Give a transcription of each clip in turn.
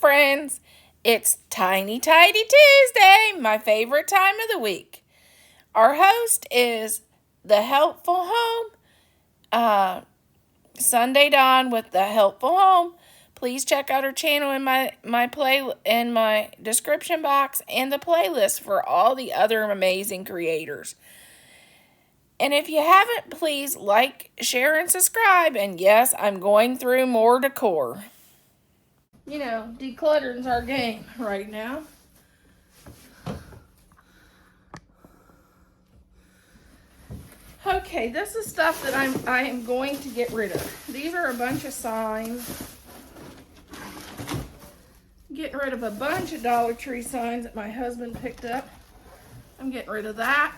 friends. It's Tiny Tidy Tuesday, my favorite time of the week. Our host is the Helpful Home, Sunday Dawn with the Helpful Home. Please check out her channel in my description box and the playlist for all the other amazing creators. And if you haven't, please like, share, and subscribe. And yes, I'm going through more decor. You know, decluttering's our game right now. Okay, this is stuff that I am going to get rid of. These are a bunch of signs. Getting rid of a bunch of Dollar Tree signs that my husband picked up. I'm getting rid of that.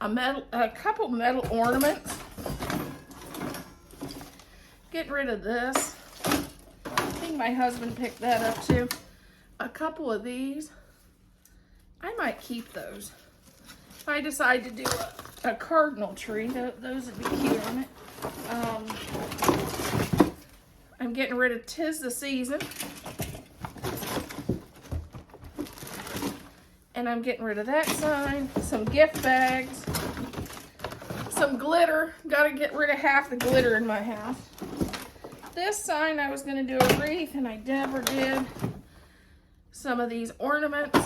A couple metal ornaments. Getting rid of this. I think my husband picked that up too. A couple of these. I might keep those. If I decide to do a cardinal tree, those would be cute on it. I'm getting rid of 'Tis the Season. And I'm getting rid of that sign. Some gift bags. Some glitter. Gotta get rid of half the glitter in my house. This sign, I was gonna do a wreath and I never did. Some of these ornaments.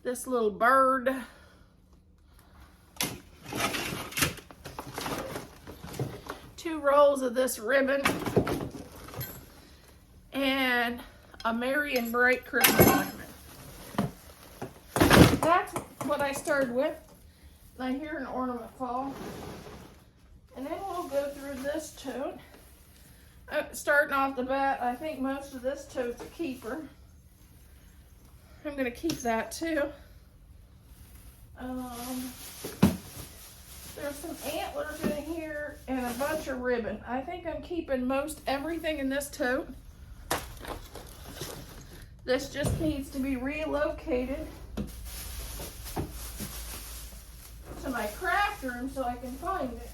This little bird. Two rolls of this ribbon. And a Merry and Bright Christmas ornament. That's what I started with. I hear an ornament fall. And then we'll go through this tote. Starting off the bat, I think most of this tote's a keeper. I'm going to keep that too. There's some antlers in here and a bunch of ribbon. I think I'm keeping most everything in this tote. This just needs to be relocated to my craft room so I can find it.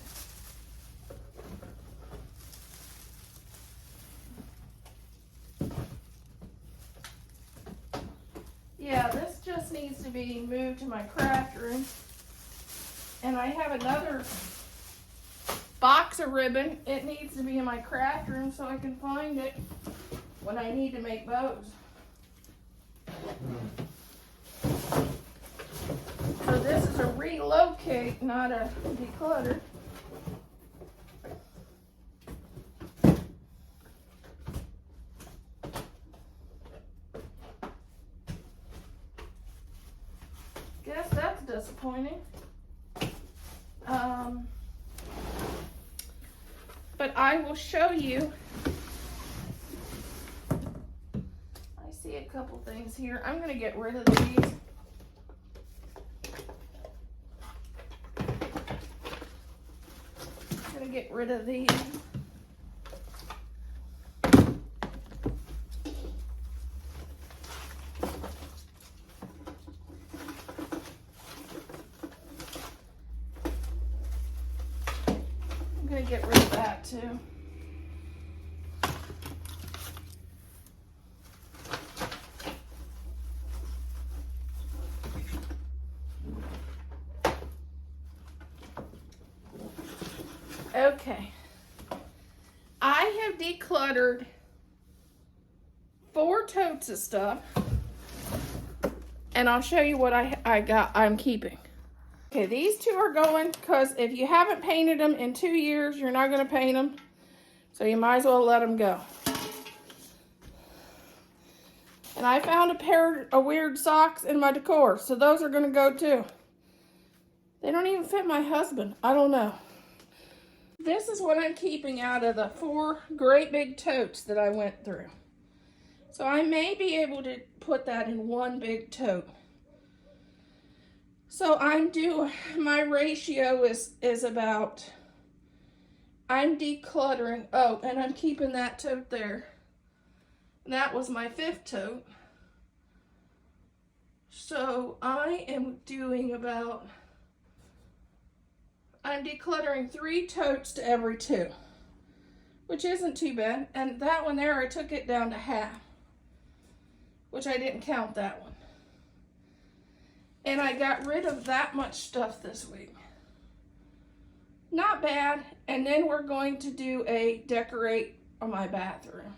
Yeah, this just needs to be moved to my craft room. And I have another box of ribbon. It needs to be in my craft room so I can find it when I need to make bows. So this is a relocate, not a declutter. Guess that's disappointing. But I will show you. I see a couple things here. I'm going to get rid of these. I'm going to get rid of these. I'm going to get rid of that too. Okay, I have decluttered 4 totes of stuff, and I'll show you what I'm keeping. Okay, these 2 are going because if you haven't painted them in 2 years, you're not going to paint them, so you might as well let them go. And I found a pair of weird socks in my decor, so those are going to go too. They don't even fit my husband. I don't know. This is what I'm keeping out of the 4 great big totes that I went through. So I may be able to put that in one big tote. So my ratio is about, I'm decluttering, oh, and I'm keeping that tote there. And that was my 5th tote. So I am doing about I'm decluttering 3 totes to every 2, which isn't too bad. And that one there, I took it down to half, which I didn't count that one. And I got rid of that much stuff this week. Not bad. And then we're going to do a decorate on my bathroom.